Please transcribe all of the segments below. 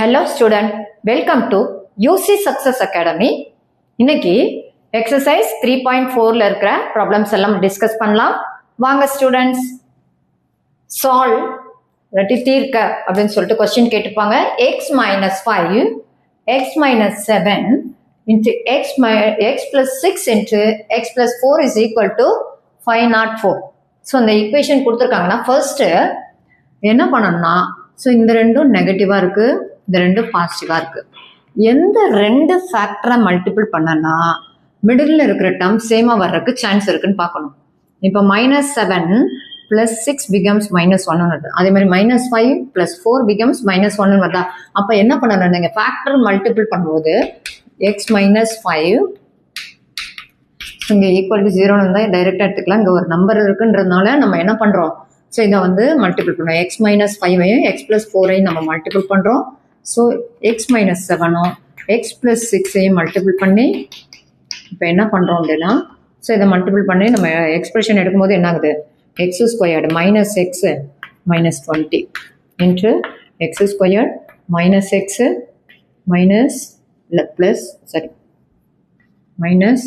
Hello student, welcome to UC Success Academy. இன்னைக்கு exercise 3.4ல இருக்கிற problems எல்லாம் டிஸ்கஸ் பண்ணலாம். வாங்க students. Solve தீர்க்க அப்படின்னு சொல்லிட்டு question கேட்டுப்பாங்க. X minus 5, X minus 7 into X plus 6 into X plus 4 is equal to 504. So இந்த equation கொடுத்துருக்காங்கன்னா ஃபர்ஸ்ட் என்ன பண்ணணும்னா ஸோ இந்த ரெண்டும் நெகட்டிவாக இருக்குது, இந்த ரெண்டும் பாசிட்டிவாக இருக்குது. எந்த ரெண்டு ஃபேக்டரை மல்டிபிள் பண்ணனா மிடில் இருக்கிற டேர்ம் சேமாக வர்றதுக்கு சான்ஸ் இருக்குன்னு பார்க்கணும். இப்போ -7 + 6 becomes -1 வருது. அதே மாதிரி -5 + 4 becomes -1 வருதா? அப்போ என்ன பண்ணணும், நீங்கள் ஃபேக்டர் மல்டிபிள் பண்ணும்போது x - 5 இங்கே ஈக்குவல் டு 0 இருந்தால் டைரெக்டாக எடுத்துக்கலாம். இங்கே ஒரு நம்பர் இருக்குன்றதுனால நம்ம என்ன பண்ணுறோம், ஸோ இதை வந்து மல்டிபிள் பண்ணுறோம். x - 5ஐயும் x + 4ஐயும் நம்ம மல்டிபிள் பண்ணுறோம். ஸோ x - 7ம் x + 6ஐயும் மல்டிபிள் பண்ணி இப்போ என்ன பண்ணுறோம் அப்படின்னா, ஸோ இதை மல்டிபிள் பண்ணி நம்ம எக்ஸ்பிரஷன் எடுக்கும்போது என்ன ஆகுது, x² - x - 20 into x² - x minus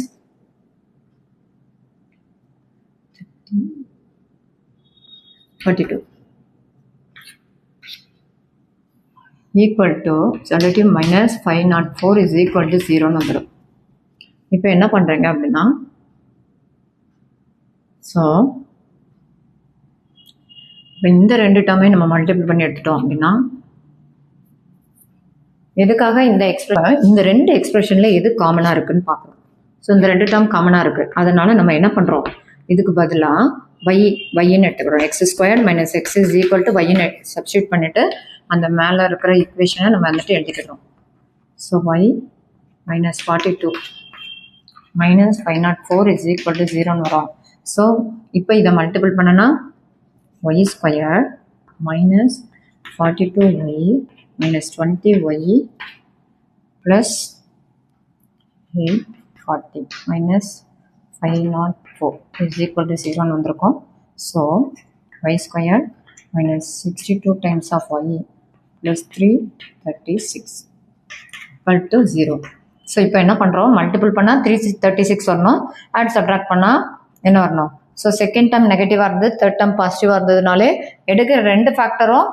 32 equal to relative -504 is equal to 0 வந்துடும். இப்போ என்ன பண்ணுறீங்க அப்படின்னா, ஸோ இப்போ இந்த ரெண்டு டேர்மையும் நம்ம மல்டிபிள் பண்ணி எடுத்துட்டோம் அப்படின்னா, எதுக்காக இந்த ரெண்டு எக்ஸ்பிரஷனில் எது காமனாக இருக்குன்னு பார்க்குறோம். ஸோ இந்த ரெண்டு டேர்ம் காமனாக இருக்குது, அதனால நம்ம என்ன பண்ணுறோம், இதுக்கு பதிலாக y-ன்னு எடுத்துக்கிறோம். x² - x is equal to y-ன்னு சப்ஸ்டியூட் பண்ணிவிட்டு அந்த மேலே இருக்கிற ஈக்குவேஷனை நம்ம வந்துட்டு எழுதிக்கிறோம். So y - 42 - 504 is equal to 0ன்னு வரும். ஸோ இப்போ இதை மல்டிபிள் பண்ணனா y² - 42y - 20y plus 840 - 504 is equal to 0ன்னு வந்திருக்கும். So y² - 62 times of y plus 336 equal to 0. So இப்போ என்ன பண்ணுறோம், மல்டிபிள் பண்ணால் 336 வரணும், ஆட் சப்ட்ராக்ட் பண்ணால் என்ன வரணும். ஸோ செகண்ட் டேர்ம் நெகட்டிவாக இருந்தது, தேர்ட் டேர்ம் பாசிட்டிவாக இருந்ததுனாலே எடுக்கிற ரெண்டு ஃபேக்டரும்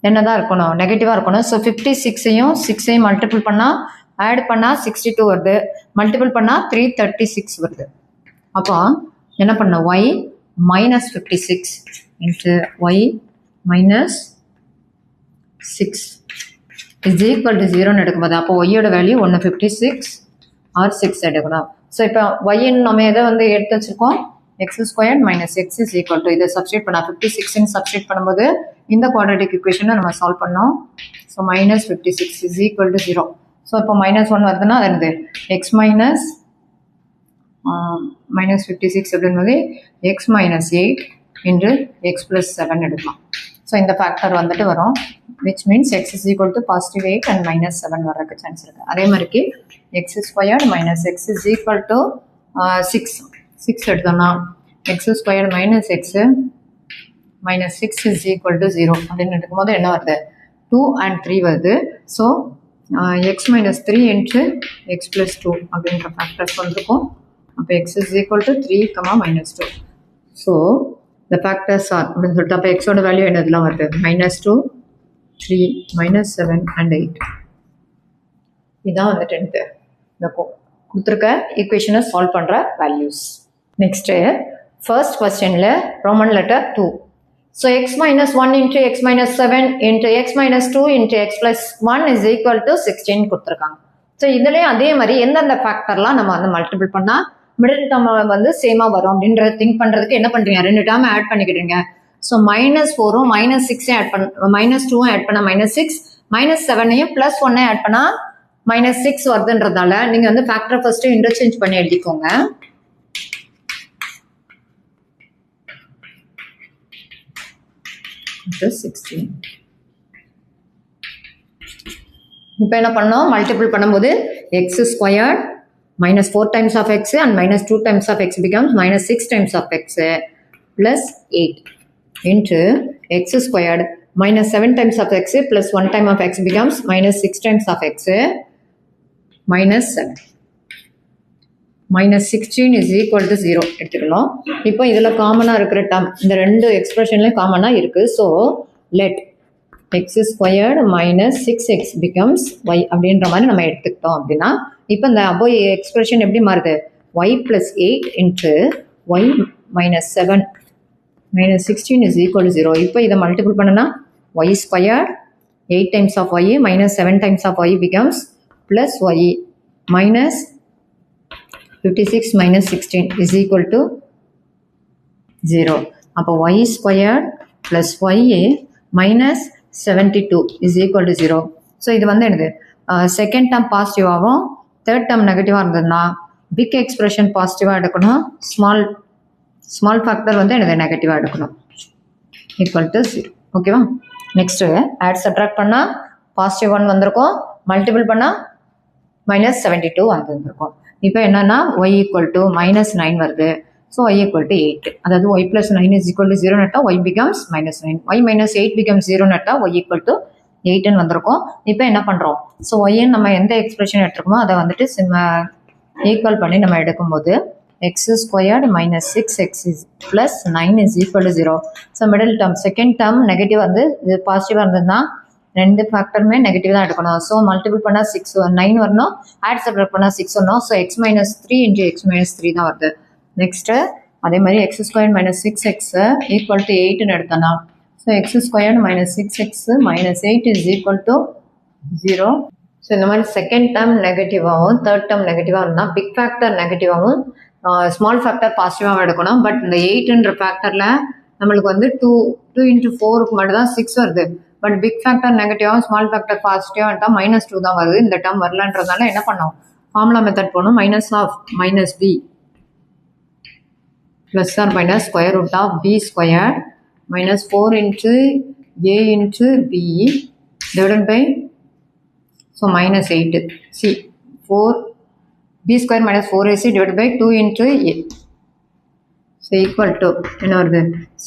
என்னதான் இருக்கணும், நெகட்டிவாக இருக்கணும். ஸோ 56ஐயும் 6ஐயும் மல்டிபிள் பண்ணால் ஆட் பண்ணால் 62 வருது, மல்டிபிள் பண்ணால் 336 வருது. அப்போ என்ன பண்ணணும், y - 56 into y - 6 is equal to 0ன்னு எடுக்கும்போது அப்போ ஒய்யோட வேல்யூ 156 ஆர் 6 எடுக்கணும். ஸோ இப்போ ஒய்ன்னு நம்ம எதை வந்து எடுத்து வச்சுருக்கோம், x² - x is equal to இதை சப்ஸ்டியூட் பண்ணால் 56ன்னு சப்ஸ்டியூட் பண்ணும்போது இந்த குவாட்ரேட்டிக் ஈக்குவேஷனை நம்ம சால்வ் பண்ணோம். So -56 is equal to 0. So இப்போ -1 வருதுன்னா அது என்னது, x - -56 அப்படின்போது x - 8 into x plus 7 எடுக்கலாம். ஸோ இந்த ஃபேக்டர் வந்துட்டு வரும், which means x is equal to +8 and -7 வர்றதுக்கு சான்ஸ் இருக்குது. அதே மாதிரிக்கு x² - x is equal to 6 எடுத்தோம்னா x² - x - 6 is equal to 0 அப்படின்னு எடுக்கும்போது என்ன வருது, 2 and 3 வருது. So x - 3 into x plus 2 அப்படின்ற ஃபேக்டர்ஸ் வந்துருக்கும். அப்போ x is equal to 3, -2. So the factors are அப்படின்னு சொல்லிட்டு அப்போ எக்ஸோட வேல்யூ என்னதுலாம் வருது, -2, 3, -7 and 8. இதுதான் வந்துட்டு எனக்கு இந்த கொடுத்துருக்க ஈக்குவேஷனை சால்வ் பண்ணுற வேல்யூஸ். நெக்ஸ்ட்டு ஃபர்ஸ்ட் கொஸ்டினில் Roman letter 2. So x - 1 into x - 7 into x - 2 into x plus 1 is equal to 16 கொடுத்துருக்காங்க. ஸோ இதுலேயும் அதே மாதிரி எந்தெந்த ஃபேக்டர்லாம் நம்ம வந்து மல்டிபிள் பண்ணால் மிடில் டேர்ம் வந்து சேமாக வரும் அப்படின்றத திங்க் பண்ணுறதுக்கு என்ன பண்ணுறீங்க, ரெண்டு டேர்ம் ஆட் பண்ணிக்கிட்டீங்க. ஸோ -4ம் -6ஐயும் ஆட் பண்ண, -2ம் ஆட் பண்ணால் -6, -7ஐயும் +1ஐயும் ஆட் பண்ணால் -6 வருதுன்றதால நீங்கள் வந்து ஃபேக்டரை ஃபர்ஸ்ட்டு இன்டர்சேஞ்ச் பண்ணி எழுதிக்கோங்க. இப்போ என்ன பண்ணோம், மல்டிபிள் பண்ணும்போது x² -4 times of x and -2 times of x becomes -6 times of x plus 8 into x² minus 7 times of x plus 1 time of x becomes minus 6 times of x minus 7. minus 16 is equal to 0 எடுத்துக்கலாம். இப்போ இதில் காமனாக இருக்கிற term இந்த ரெண்டு எக்ஸ்பிரஷன்லேயும் காமனாக இருக்குது. So let x squared minus 6x becomes y அப்படின்ற மாதிரி நம்ம எடுத்துக்கிட்டோம் அப்படின்னா இப்போ இந்த அபோவ் எக்ஸ்பிரஷன் எப்படி மாறுது y plus 8 into y minus 7 minus 16 is equal to 0. இப்போ இதை மல்டிபிள் பண்ணனா y squared 8 times of y minus 7 times of y becomes plus y minus 56 minus 16 is equal to 0. அப்போ y squared plus y minus 72 is equal to 0. So இது வந்து என்னது second term பாசிட்டிவாகவும் third term நெகட்டிவாக இருந்ததுன்னா big expression பாசிட்டிவாக எடுக்கணும், small factor வந்து என்னது நெகட்டிவாக எடுக்கணும் ஈக்குவல் டு 0. ஓகேவா? நெக்ஸ்ட்டு ஆட் சப்ட்ராக்ட் பண்ணால் பாசிட்டிவ் 1 வந்திருக்கும், மல்டிபிள் பண்ணால் minus 72 வந்துருக்கும். இப்போ என்னன்னா y equal to minus 9 வருது. So y equal to 8. அதாவது y plus 9 is equal to 0 Nadda y becomes minus 9. y minus 8 becomes 0 Nadda y equal to 8 வந்திருக்கும். இப்போ என்ன பண்ணுறோம்? ஸோ y நம்ம எந்த எக்ஸ்பிரஷன் எடுத்துருக்கோமோ அதை வந்துட்டு ஈக்குவல் பண்ணி நம்ம எடுக்கும்போது x squared minus 6x plus 9 is equal to 0. So middle term second term negative வந்து இது பாசிட்டிவாக இருந்ததுன்னா ரெண்டு ஃபேக்டருமே நெகட்டிவ் தான் எடுக்கணும். ஸோ மல்டிபிள் பண்ணால் 9 வரணும், ஆட் சப்ட்ராக்ட் பண்ணால் 6 வரணும். So x minus 3 into x minus 3 தான் வருது. நெக்ஸ்ட்டு அதே மாதிரி x squared minus 6x equal to 8ன்னு எடுத்தோன்னா so x squared minus 6x minus 8 is equal to 0. So இந்த மாதிரி செகண்ட் டேர்ம் நெகட்டிவாகவும் தேர்ட் டேர்ம் நெகட்டிவாக இருந்தால் பிக் ஃபேக்டர் நெகட்டிவாகவும் ஸ்மால் ஃபேக்டர் பாசிட்டிவாகவும் எடுக்கணும். பட் இந்த 8ன்ற ஃபேக்டரில் நம்மளுக்கு வந்து 2 into 4க்கு மட்டும் தான் 6 வருது. பட் பிக் ஃபேக்டர் நெகட்டிவாகவும் ஸ்மால் ஃபேக்டர் பாசிட்டிவாக எடுத்தால் -2 தான் வருது. இந்த டேர்ம் வரலன்றதுனால என்ன பண்ணோம்? ஃபார்முலா மெத்தட் போகணும். Minus of minus b plus or minus square root of b square minus 4 into a into b divided by so minus 8. See 4 b square minus 4ac divided by 2 into a. So equal to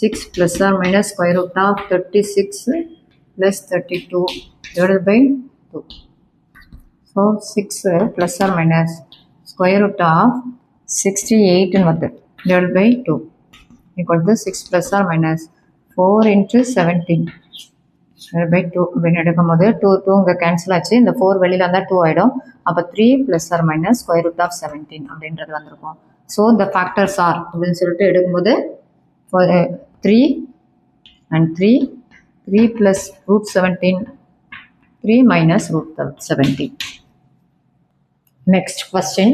6 plus or minus square root of 36 plus 32 divided by 2. So 6 plus or minus square root of 68 divided by 2 equal to 6 plus or minus 4 into 17 divided by 2. அப்படின்னு எடுக்கும்போது 2 இங்கே cancel ஆச்சு, இந்த 4 வெளியில் இருந்தால் 2 ஆகிடும். அப்போ 3 plus or minus square root of 17 அப்படின்றது வந்திருக்கும். ஸோ the factors are அப்படின்னு சொல்லிட்டு எடுக்கும்போது 3 and 3 plus root 17, 3 minus root 17. Next question.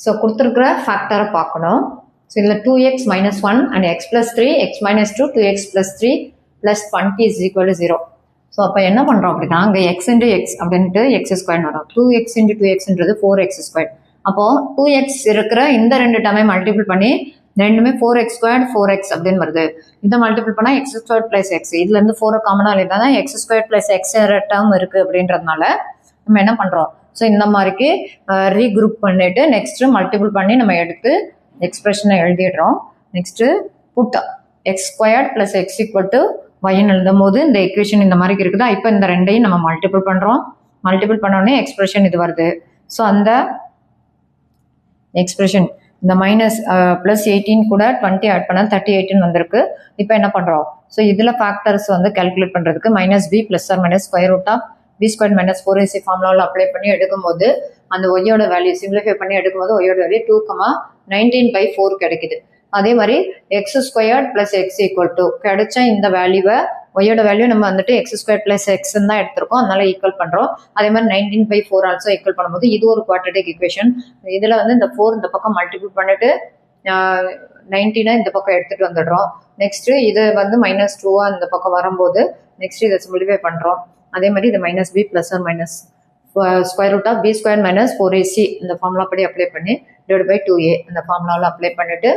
So கொடுத்துருக்குற ஃபேக்டரை பார்க்கணும். ஸோ இதில் 2x minus 1 and x plus 3, x minus 2, 2x plus 3 plus 20 is equal to 0. So அப்போ என்ன பண்ணுறோம் அப்படின்னா இங்கே x into x அப்படின்ட்டு x ஸ்கொயர்னு வரும். 2x into 2xன்றது 4x square. அப்போது 2x இருக்கிற இந்த ரெண்டு டேர்மை மல்டிபிள் பண்ணி ரெண்டுமே 4x ஸ்கொயர்ட் 4x அப்படின்னு வருது. இதை மல்டிபிள் பண்ணால் x ஸ்கொயர் ப்ளஸ் எக்ஸ், இதுலேருந்து 4 காமனாக இருந்தால் தான் x square plus X term இருக்குது அப்படின்றதுனால நம்ம என்ன பண்ணுறோம்? ஸோ இந்த மாதிரிக்கு ரீக்ரூப் பண்ணிவிட்டு நெக்ஸ்ட்டு மல்டிபிள் பண்ணி நம்ம எடுத்து எக்ஸ்பிரஷனை எழுதிடுறோம். Next put x squared plus x equal to ஒய்ன்னு எழுதும் போது இந்த எக்வேஷன் இந்த மாதிரி இருக்குதா. இப்போ இந்த ரெண்டையும் நம்ம மல்டிபிள் பண்ணுறோம். மல்டிபிள் பண்ணோடனே எக்ஸ்பிரஷன் இது வருது. ஸோ அந்த எக்ஸ்பிரஷன் இந்த மைனஸ் ப்ளஸ் 18 கூட 20 ஆட் பண்ணால் 38 வந்திருக்கு. இப்போ என்ன பண்ணுறோம்? ஸோ இதில் ஃபேக்டர்ஸ் வந்து கால்குலேட் பண்ணுறதுக்கு minus b plus or minus square root of b square minus 4ac ஃபார்முலாவில் அப்ளை பண்ணி எடுக்கும்போது அந்த ஒய்யோட வேல்யூ சிம்பிளிஃபை பண்ணி எடுக்கும்போது ஒய்யோட வேல்யூ 2,19/4 கிடைக்குது. அதே மாதிரி X squared plus x equal to கிடைச்சா இந்த வேல்யூவை ஒய்யோட வேல்யூ நம்ம வந்துட்டு எக்ஸ் ஸ்கொயர் ப்ளஸ் எக்ஸ்ன்னு தான் எடுத்திருக்கோம், அதனால ஈக்குவல் பண்ணுறோம். அதே மாதிரி 19/4 ஆல்சோ ஈக்குவல் பண்ணும்போது இது ஒரு குவாட்ரேட்டிக் ஈக்குவேஷன். இதில் வந்து இந்த 4 இந்த பக்கம் மல்டிபிள் பண்ணிட்டு 19 இந்த பக்கம் எடுத்துகிட்டு வந்துடுறோம். நெக்ஸ்ட்டு இது வந்து -2 இந்த பக்கம் வரும்போது நெக்ஸ்ட் இதை சிம்பிளிஃபை பண்ணுறோம். அதே மாதிரி இது minus b plus or minus square root of b square minus 4ac இந்த ஃபார்முலா படி அப்ளை பண்ணி டிவைட் பை 2a இந்த ஃபார்முலாவில் அப்ளை பண்ணிவிட்டு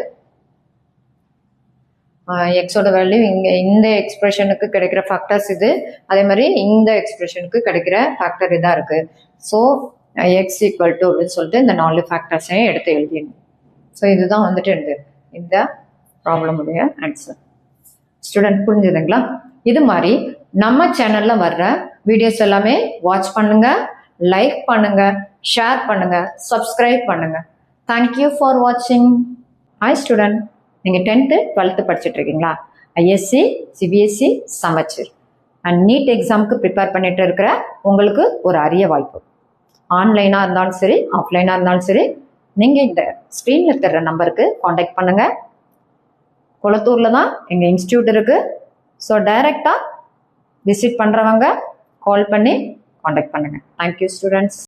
எக்ஸோட வேல்யூ இங்கே இந்த எக்ஸ்பிரஷனுக்கு கிடைக்கிற ஃபேக்டர்ஸ் இது, அதே மாதிரி இந்த எக்ஸ்பிரஷனுக்கு கிடைக்கிற ஃபேக்டர் இதாக இருக்குது. ஸோ எக்ஸ் ஈக்குவல் டு அப்படின்னு சொல்லிட்டு இந்த 4 ஃபேக்டர்ஸையும் எடுத்து எழுதிடணும். ஸோ இதுதான் வந்துட்டு இந்த ப்ராப்ளமுடைய ஆன்சர். ஸ்டூடெண்ட் புரிஞ்சுதுங்களா? இது மாதிரி நம்ம சேனல்ல வர்ற வீடியோஸ் எல்லாமே வாட்ச் பண்ணுங்க, லைக் பண்ணுங்க, ஷேர் பண்ணுங்க, சப்ஸ்கிரைப் பண்ணுங்க. தேங்க்யூ ஃபார் வாட்சிங். ஹாய் ஸ்டூடெண்ட், நீங்கள் 10th 12th படிச்சுட்டு இருக்கீங்களா? ஐஎஸ்சி, சிபிஎஸ்சி, சமச்சீர் அண்ட் நீட் எக்ஸாமுக்கு ப்ரிப்பேர் பண்ணிட்டு இருக்கிற உங்களுக்கு ஒரு அரிய வாய்ப்பு. ஆன்லைனாக இருந்தாலும் சரி, ஆஃப்லைனாக இருந்தாலும் சரி, நீங்கள் இந்த ஸ்க்ரீனில் தர்ற நம்பருக்கு காண்டாக்ட் பண்ணுங்கள். குளத்தூரில் தான் எங்கள் இன்ஸ்டியூட் இருக்குது. ஸோ டைரெக்டாக விசிட் பண்ணுறவங்க கால் பண்ணி காண்டாக்ட் பண்ணுங்கள். Thank you students.